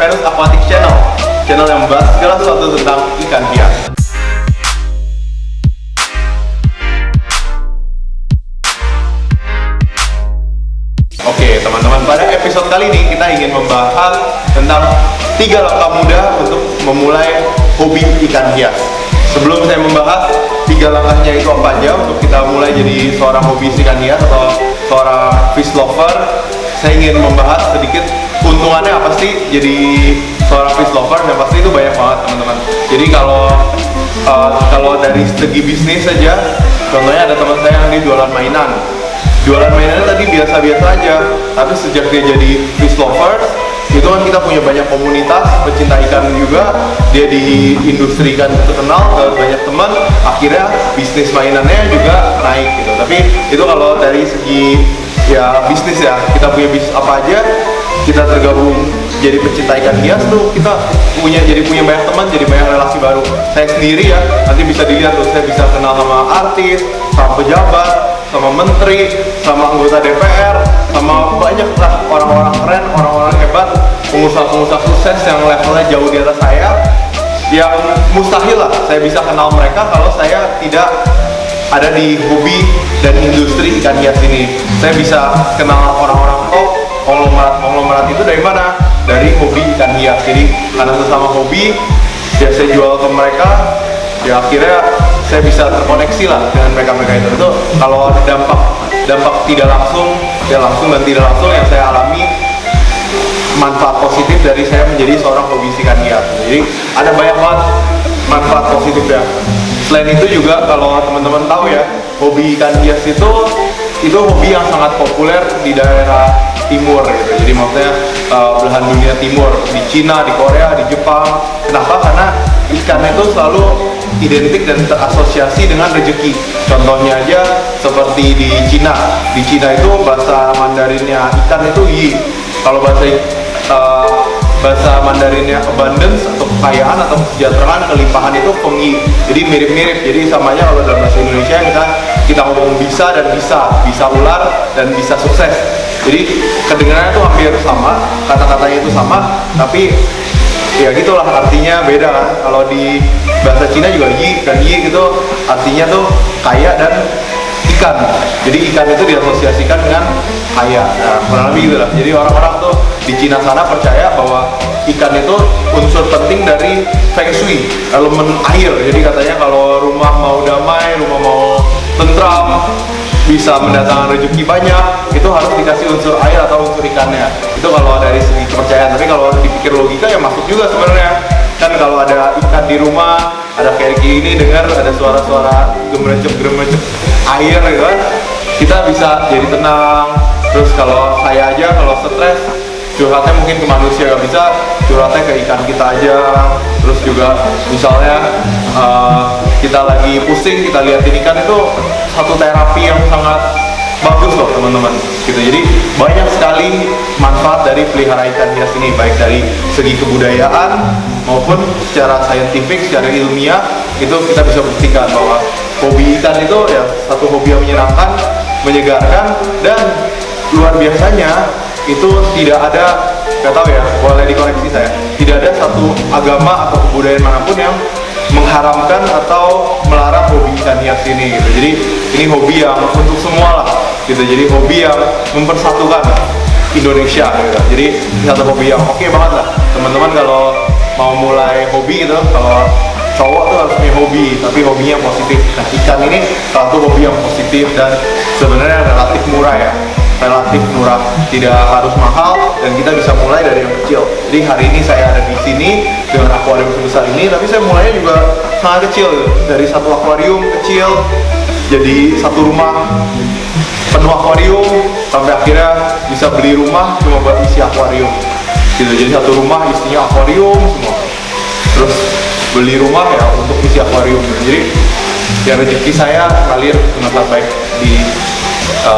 Venus Aquatic Channel, channel yang membahas segala sesuatu tentang ikan hias. Oke teman-teman, pada episode kali ini kita ingin membahas tentang 3 langkah mudah untuk memulai hobi ikan hias. Sebelum saya membahas 3 langkahnya itu apa aja untuk kita mulai jadi seorang hobi ikan hias atau seorang fish lover, saya ingin membahas sedikit keuntungannya apa sih jadi seorang fish lover. Yang pasti itu banyak banget teman-teman. Jadi kalau dari segi bisnis saja, contohnya ada teman saya yang dia jualan mainan. Jualan mainannya tadi biasa-biasa aja, tapi sejak dia jadi fish lover, itu kan kita punya banyak komunitas pecinta ikan juga, dia di industri ikan terkenal, banyak teman, akhirnya bisnis mainannya juga naik gitu. Tapi itu kalau dari segi ya bisnis ya, kita punya bisnis apa aja, kita tergabung jadi pecinta ikan hias tuh, kita punya banyak teman, jadi banyak relasi baru. Saya sendiri ya, nanti bisa dilihat tuh, saya bisa kenal sama artis, sama pejabat, sama menteri, sama anggota DPR, sama banyak lah orang-orang keren, orang-orang hebat, pengusaha-pengusaha sukses yang levelnya jauh di atas saya, yang mustahil lah saya bisa kenal mereka kalau saya tidak ada di hobi dan industri ikan hias ini. Saya bisa kenal orang-orang top, konglomerat itu dari mana? Dari hobi ikan hias. Jadi karena sesama hobi, ya saya jual ke mereka, ya akhirnya saya bisa terkoneksi lah dengan mereka-mereka itu. Itu kalau dampak tidak langsung, ya langsung dan tidak langsung yang saya alami, manfaat positif dari saya menjadi seorang hobi ikan hias. Jadi ada banyak banget manfaat positif ya. Selain itu juga kalau teman-teman tahu ya, hobi ikan hias itu hobi yang sangat populer di daerah timur gitu. Jadi maksudnya belahan dunia timur, di Cina, di Korea, di Jepang. Kenapa? Karena ikan itu selalu identik dan terasosiasi dengan rezeki. Contohnya aja seperti di Cina. Di Cina itu bahasa Mandarinnya ikan itu yi. Kalau bahasa Mandarinnya abundance atau kekayaan atau kesejahteraan, kelimpahan itu fengyi. Jadi mirip-mirip. Jadi samanya kalau dalam bahasa Indonesia kita ngomong bisa dan bisa ular dan bisa sukses. Jadi kedengarannya itu hampir sama, kata-katanya itu sama, tapi ya gitulah artinya beda kan. Kalau di bahasa Cina juga yi dan yi itu artinya tuh kaya dan ikan. Jadi ikan itu diasosiasikan dengan kaya. Nah, kurang lebih gitu lah. Jadi orang-orang tuh di Cina sana percaya bahwa ikan itu unsur penting dari feng shui, elemen air. Jadi katanya kalau rumah mau damai, rumah mau tentram, bisa mendatangkan rezeki banyak, itu harus dikasih unsur air atau unsur ikannya. Itu kalau dari segi kepercayaan. Tapi kalau dipikir logika ya masuk juga sebenarnya. Kan kalau ada ikan di rumah, ada kayak gini dengar ada suara-suara gemericep air gitu kan, kita bisa jadi tenang. Terus kalau saya aja kalau stres, curhatnya mungkin ke manusia, nggak bisa curhatnya ke ikan kita aja. Terus juga misalnya kita lagi pusing, kita liatin ikan, itu satu terapi yang sangat bagus loh teman-teman gitu. Jadi banyak sekali manfaat dari pelihara ikan hias ini, baik dari segi kebudayaan maupun secara saintifik, secara ilmiah. Itu kita bisa buktikan bahwa hobi ikan itu ya satu hobi yang menyenangkan, menyegarkan, dan luar biasanya itu tidak ada, nggak tahu ya, boleh dikoreksi saya, tidak ada satu agama atau kebudayaan manapun yang mengharamkan atau melarang hobi ikan hias ini gitu. Jadi ini hobi yang untuk semua lah gitu. Jadi hobi yang mempersatukan Indonesia gitu. Jadi satu hobi yang oke banget lah teman-teman kalau mau mulai hobi gitu. Kalau cowok tuh harus punya hobi, tapi hobinya yang positif. Nah ikan ini salah satu hobi yang positif dan sebenarnya relatif murah ya. Relatif murah, tidak harus mahal, dan kita bisa mulai dari yang kecil. Jadi hari ini saya ada di sini dengan akuarium sebesar ini, tapi saya mulainya juga sangat kecil gitu. Dari satu akuarium kecil jadi satu rumah penuh akuarium, sampai akhirnya bisa beli rumah cuma buat isi akuarium gitu. Jadi satu rumah isinya akuarium semua, terus beli rumah ya untuk isi akuarium. Jadi ya rezeki saya ngalir dengan baik di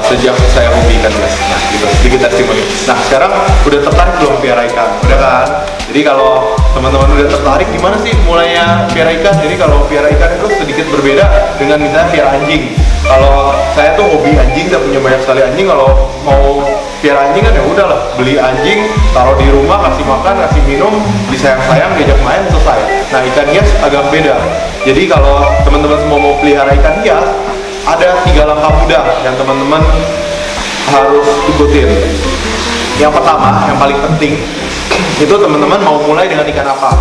sejak saya hobi ikan hias. Nah gitu, sedikit testimoni. Nah sekarang udah tertarik belum piara ikan? Udah kan? Jadi Jadi kalau teman-teman udah tertarik gimana sih mulainya piara ikan, jadi kalau piara ikan itu sedikit berbeda dengan misalnya piara anjing. Kalau saya tuh hobi anjing, saya punya banyak sekali anjing. Kalau mau piara anjing kan ya udahlah, beli anjing, taruh di rumah, kasih makan, kasih minum, disayang-sayang, diajak main, selesai. Nah, ikan hias agak beda. Jadi kalau teman-teman semua mau pelihara ikan hias, ada 3 langkah mudah yang teman-teman harus ikutin. Yang pertama, yang paling penting, itu teman-teman mau mulai dengan ikan apa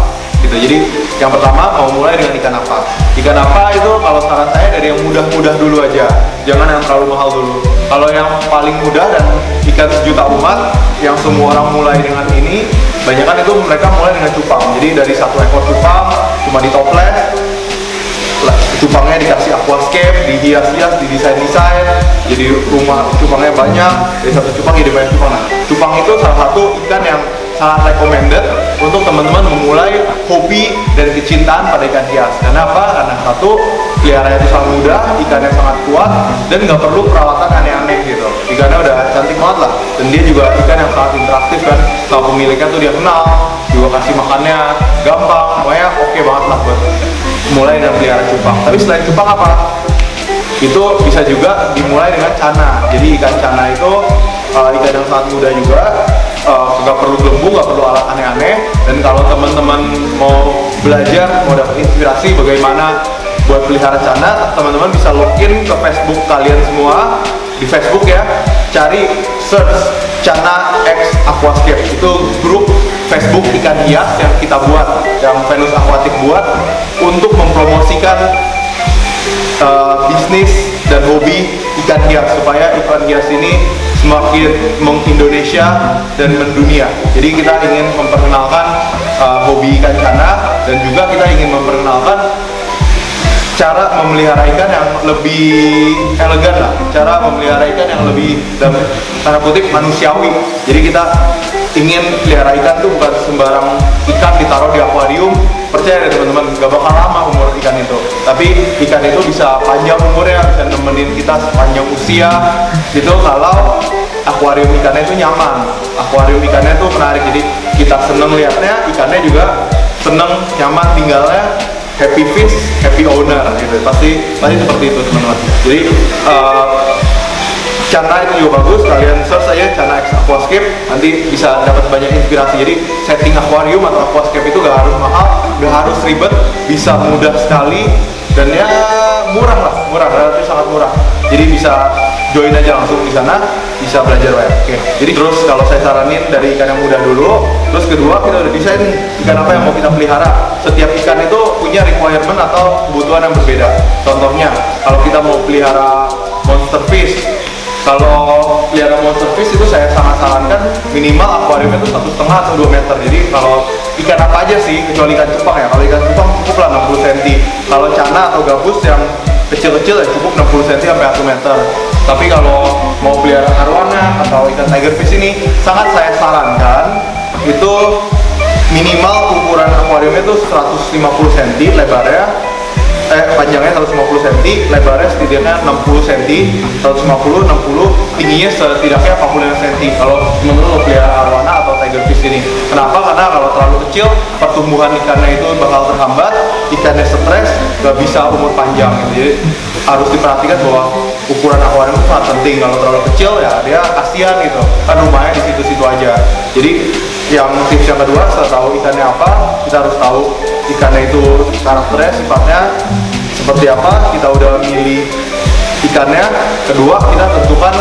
gitu. Jadi yang pertama mau mulai dengan ikan apa. Ikan apa itu kalau saran saya dari yang mudah-mudah dulu aja, jangan yang terlalu mahal dulu. Kalau yang paling mudah dan ikan sejuta umat yang semua orang mulai dengan ini, banyak kan itu mereka mulai dengan cupang. Jadi dari 1 ekor cupang cuma di toples, cupangnya dikasih aquascape, dihias-hias, didesain-desain, jadi rumah cupangnya banyak, dari 1 cupang jadi banyak cupang. Nah, cupang itu salah satu ikan yang sangat recommended untuk teman-teman memulai hobi dan kecintaan pada ikan hias. Karena apa? Karena satu, peliharanya itu sangat mudah, ikannya sangat kuat, dan nggak perlu perawatan aneh-aneh gitu. Ikannya udah cantik banget lah, dan dia juga ikan yang sangat interaktif kan, sama pemiliknya tuh dia kenal, juga kasih makannya gampang, pokoknya oke banget lah buat mulai dan pelihara cupang. Tapi selain cupang apa? Itu bisa juga dimulai dengan cana. Jadi ikan cana itu ikan yang sangat mudah juga, nggak perlu gelembung, nggak perlu alat aneh-aneh. Dan kalau teman-teman mau belajar, mau dapat inspirasi bagaimana buat pelihara cana, teman-teman bisa login ke Facebook kalian semua. Di Facebook ya, cari search Cana X Aquascape. Itu grup Facebook ikan hias yang kita buat, yang Venus Aquatic buat untuk mempromosikan bisnis dan hobi ikan hias, supaya ikan hias ini semakin mengindonesia dan mendunia. Jadi kita ingin memperkenalkan hobi ikan cana, dan juga kita ingin memperkenalkan cara memelihara ikan yang lebih elegan lah, cara memelihara ikan yang lebih dalam tanda kutip manusiawi. Jadi kita ingin pelihara ikan tuh bukan sembarang ikan ditaruh di akuarium. Percaya deh teman-teman, gak bakal lama umur ikan itu, tapi ikan itu bisa panjang umurnya, bisa nemenin kita sepanjang usia gitu kalau akuarium ikannya itu nyaman, akuarium ikannya itu menarik. Jadi kita seneng lihatnya, ikannya juga seneng, nyaman tinggalnya, happy fish, happy owner gitu. Pasti seperti itu teman-teman. Jadi Cana itu juga bagus, kalian search aja Cana X Aquascape, nanti bisa dapat banyak inspirasi. Jadi setting akuarium atau aquascape itu gak harus mahal, gak harus ribet, bisa mudah sekali, dan ya murah, relatif sangat murah. Jadi bisa join aja langsung di sana, bisa belajar web. Oke. Jadi terus kalau saya saranin dari ikan yang mudah dulu, terus kedua kita udah desain nih ikan apa yang mau kita pelihara. Setiap ikan itu punya requirement atau kebutuhan yang berbeda. Contohnya kalau kita mau pelihara monster fish, kalau pelihara monster fish itu saya sangat sarankan minimal akuariumnya itu 1,5 atau 2 meter. Jadi kalau ikan apa aja sih, kecuali ikan cupang ya. Kalau ikan cupang cukup lah 60 cm. Kalau cana atau gabus yang kecil-kecil ya cukup 60 cm sampai 1 meter. Tapi kalau mau pelihara arwana atau ikan tiger fish ini, sangat saya sarankan itu minimal ukuran akuariumnya itu 150 cm lebarnya, panjangnya 150 cm, lebarnya setidaknya 60 cm, 150, 60, tingginya setidaknya 45 cm kalau teman-teman mau pelihara arwana atau tiger fish ini. Kenapa? Karena kalau terlalu kecil, pertumbuhan ikannya itu bakal terhambat, ikannya stres, gak bisa umur panjang gitu. Jadi harus diperhatikan bahwa ukuran akuarium itu sangat penting. Kalau terlalu kecil ya dia kasihan gitu, kan rumahnya di situ-situ aja. Jadi yang tips yang kedua, setelah tahu ikannya apa, kita harus tahu ikannya itu karakternya, sifatnya seperti apa. Kita udah milih ikannya, kedua kita tentukan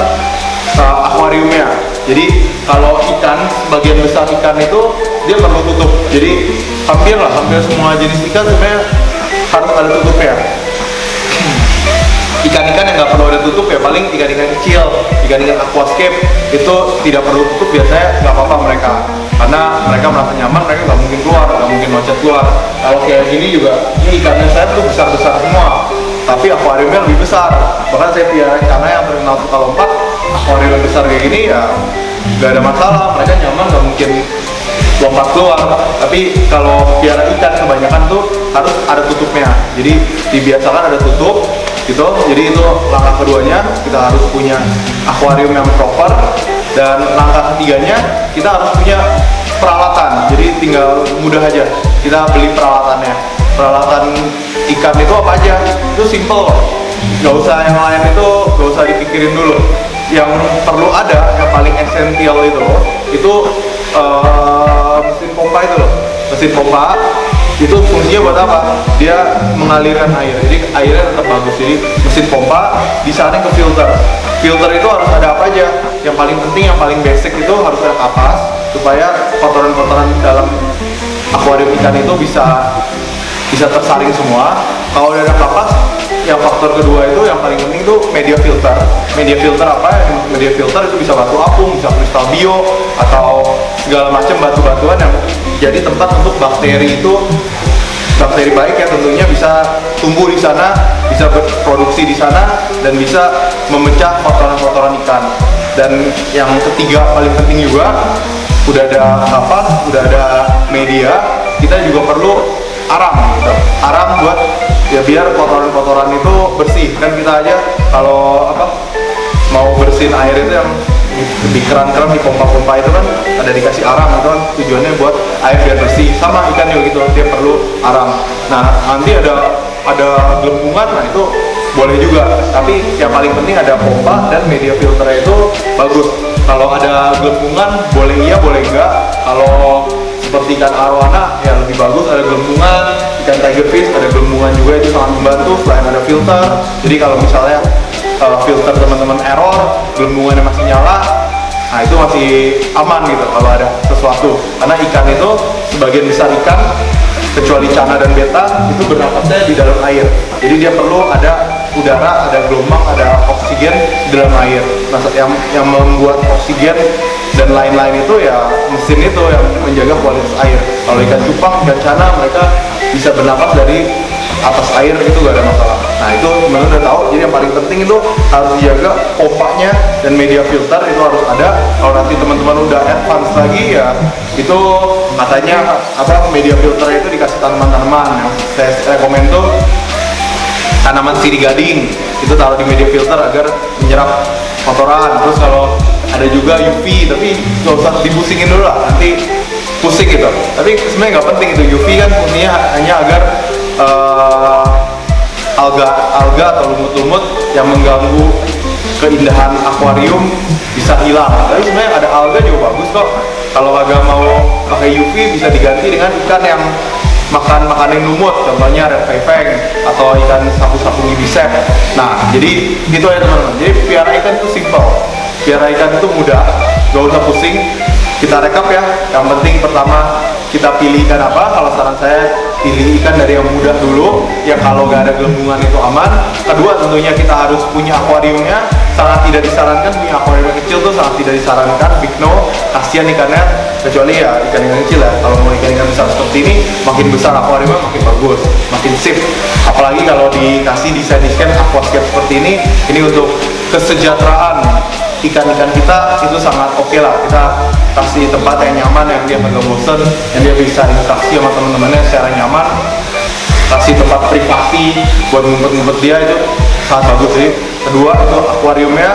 akuariumnya. Jadi kalau ikan, sebagian besar ikan itu dia perlu tutup. Jadi hampir semua jenis ikan sebenarnya harus ada tutupnya. Ikan-ikan yang nggak perlu ada tutup ya paling ikan-ikan kecil, ikan-ikan aquascape itu tidak perlu tutup, biasanya nggak apa-apa mereka, karena mereka merasa nyaman, mereka nggak mungkin keluar, nggak mungkin loncat keluar. Kalau kayak gini juga, ini ikannya saya tuh besar-besar semua, tapi akuariumnya lebih besar. Bahkan saya pelihara ikannya yang terkenal suka lompat, akuarium besar kayak gini ya nggak ada masalah, mereka nyaman, nggak mungkin lompat keluar. Tapi kalau pelihara ikan kebanyakan tuh harus ada tutupnya, jadi dibiasakan ada tutup gitu. Jadi itu langkah keduanya, kita harus punya akuarium yang proper. Dan langkah ketiganya, kita harus punya peralatan, jadi tinggal mudah aja kita beli peralatannya. Peralatan ikan itu apa aja? Itu simple kok, nggak usah yang lain itu nggak usah dipikirin dulu. Yang perlu ada, yang paling esensial itu mesin pompa itu loh. Mesin pompa itu fungsinya buat apa? Dia mengalirkan air, jadi airnya tetap bagus. Jadi mesin pompa disaring ke filter. Filter itu harus ada apa aja? Yang paling penting, yang paling basic itu harus ada kapas, supaya kotoran-kotoran dalam akuarium ikan itu bisa tersaring semua. Kalau udah ada kapas, yang faktor kedua itu yang paling penting itu media filter. Media filter apa? Media filter itu bisa batu apung, bisa kristal bio, atau segala macam batu-batuan yang jadi tempat untuk bakteri itu, bakteri baik ya tentunya, bisa tumbuh di sana, bisa berproduksi di sana, dan bisa memecah kotoran-kotoran ikan. Dan yang ketiga paling penting juga, udah ada kapas, udah ada media, kita juga perlu arang gitu. Arang buat ya biar kotoran-kotoran itu bersih. Kan kita aja kalau mau bersihin air itu yang di keran-keran, di pompa-pompa itu kan ada dikasih arang, itu kan tujuannya buat air biar bersih. Sama ikan juga gitu, dia perlu arang. Nah nanti ada gelembungan, nah itu boleh juga, tapi yang paling penting ada pompa dan media filternya itu bagus. Kalau ada gelembungan boleh iya boleh enggak. Kalau seperti ikan arowana ya lebih bagus ada gelembungan. Ikan tigerfish ada gelembungan juga, itu sangat membantu selain ada filter. Jadi kalau misalnya filter teman-teman error, gelembungannya masih nyala, nah itu masih aman gitu kalau ada sesuatu. Karena ikan itu, sebagian besar ikan kecuali cana dan beta itu bernafasnya di dalam air. Jadi dia perlu ada udara, ada gelombang, ada oksigen di dalam air. Nah yang membuat oksigen dan lain-lain itu ya mesin itu yang menjaga kualitas air. Kalau ikan cupang, ikan cana, mereka bisa bernafas dari atas air, itu gak ada masalah. Nah itu teman-teman udah tahu. Jadi yang paling penting itu harus dijaga pompanya dan media filter itu harus ada. Kalau nanti teman-teman udah advance lagi ya itu katanya media filter itu dikasih tanaman-tanaman. Yang saya rekomend tuh tanaman sirih gading, itu taruh di media filter agar menyerap kotoran. Terus kalau ada juga UV, tapi nggak usah dipusingin dulu lah, nanti pusing gitu. Tapi sebenarnya nggak penting itu. UV kan fungsinya hanya agar alga atau lumut-lumut yang mengganggu keindahan akuarium bisa hilang. Tapi sebenarnya ada alga juga bagus kok. Kalau agak mau pakai UV bisa diganti dengan ikan yang makan makanan lumut, contohnya red fang atau ikan sapu-sapu ibisep. Nah jadi gitu ya teman-teman. Jadi piara ikan itu simple, piara ikan itu mudah, gak usah pusing. Kita rekap ya. Yang penting pertama kita pilih ikan apa. Kalau saran saya pilih ikan dari yang mudah dulu, yang kalau gak ada gelembungan itu aman. Kedua tentunya kita harus punya akuariumnya. Sangat tidak disarankan punya akuarium yang kecil tuh, sangat tidak disarankan, big no. Kasihan ikannya, kecuali ya ikan-ikan kecil ya. Kalau mau ikan-ikan besar seperti ini, makin besar akuariumnya makin bagus, makin sip. Apalagi kalau dikasih desain aquascape seperti ini untuk kesejahteraan ikan-ikan kita itu sangat oke lah. Kita kasih tempat yang nyaman, yang dia nggak bosen, yang dia bisa interaksi sama teman-temannya secara nyaman, kasih tempat privasi buat ngumpet-ngumpet dia, itu sangat bagus sih. Kedua itu akuariumnya.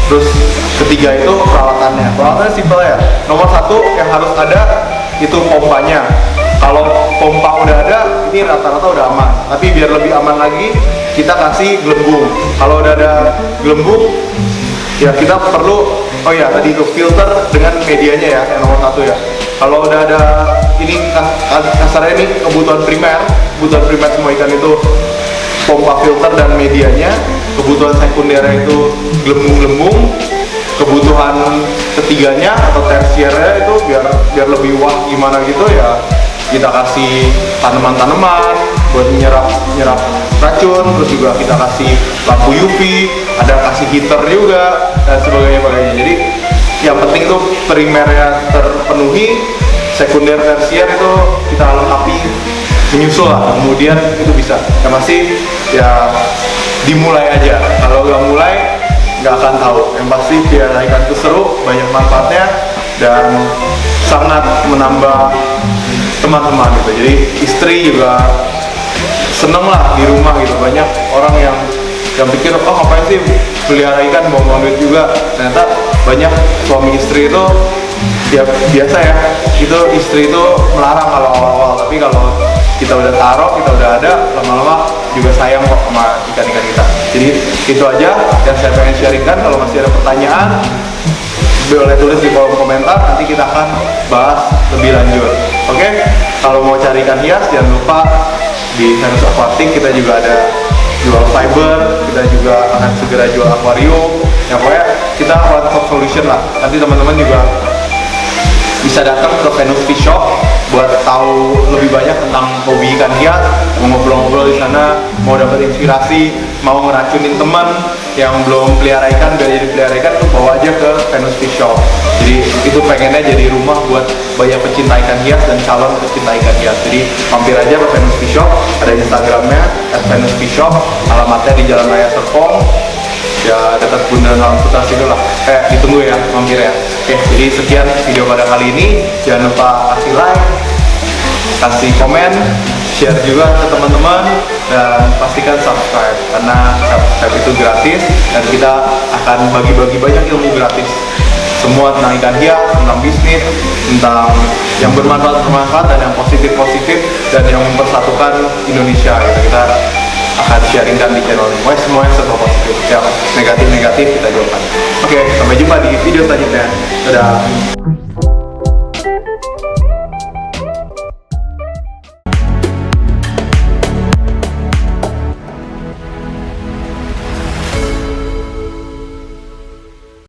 Terus ketiga itu peralatannya. Peralatannya simpel ya. Nomor satu yang harus ada itu pompanya. Kalau pompa udah ada, ini rata-rata udah aman. Tapi biar lebih aman lagi, kita kasih gelembung. Kalau udah ada gelembung, ya kita perlu, oh ya tadi itu filter dengan medianya ya, yang nomor satu ya. Kalau udah ada ini kasarnya ini kebutuhan primer semua ikan itu pompa, filter dan medianya. Kebutuhan sekundernya itu gelembung-gelembung. Kebutuhan ketiganya atau tersiernya itu biar lebih wah gimana gitu ya, kita kasih tanaman-tanaman buat nyerap racun. Terus juga kita kasih lampu UV, ada kasih heater juga dan sebagainya. Jadi yang penting itu primernya terpenuhi, sekunder tersier itu kita lengkapi, menyusul lah. Kemudian itu bisa, yang masih ya dimulai aja. Kalau nggak mulai nggak akan tahu. Yang pasti piara ikan itu seru, banyak manfaatnya dan sangat menambah teman-teman gitu. Jadi istri juga seneng lah di rumah gitu. Banyak orang yang pikir, oh ngapain sih pelihara ikan, buang duit juga. Ternyata banyak suami istri itu ya biasa ya, itu istri itu melarang kalau awal-awal, tapi kalau kita udah taruh, kita udah ada, lama-lama juga sayang kok sama ikan-ikan kita. Jadi itu aja yang saya pengen sharingkan. Kalau masih ada pertanyaan, boleh tulis di kolom komentar, nanti kita akan bahas lebih lanjut. Oke, kalau mau cari ikan hias jangan lupa di Venus Aquatic kita juga ada jual fiber, kita juga akan segera jual akuarium. Ya pokoknya kita one stop solution lah. Nanti teman-teman juga bisa datang ke Venus Fish Shop buat tahu lebih banyak tentang hobi ikan hias, mau ngobrol-ngobrol di sana, mau dapat inspirasi, mau ngeracunin teman yang belum pelihara ikan biar jadi pelihara ikan, tuh bawa aja ke Venus Fish Shop. Jadi itu pengennya jadi rumah buat banyak pecinta ikan hias dan calon pecinta ikan hias. Jadi mampir aja ke Venus Fish Shop, ada Instagramnya @venusfishshop, alamatnya di Jalan Raya Serpong, ya dekat Bundaran Alam Sutra situ lah. Ditunggu ya, mampir ya. Oke, jadi sekian video pada kali ini. Jangan lupa kasih like, kasih komen, share juga ke teman-teman, dan pastikan subscribe karena subscribe itu gratis dan kita akan bagi-bagi banyak ilmu gratis. Semua tentang ikan hias, tentang bisnis, tentang yang bermanfaat dan yang positif dan yang mempersatukan Indonesia gitu. Kita akan sharingkan di channel ini. Semua yang serba positif, yang negatif kita jauhkan. Oke, sampai jumpa di video selanjutnya. Dadah.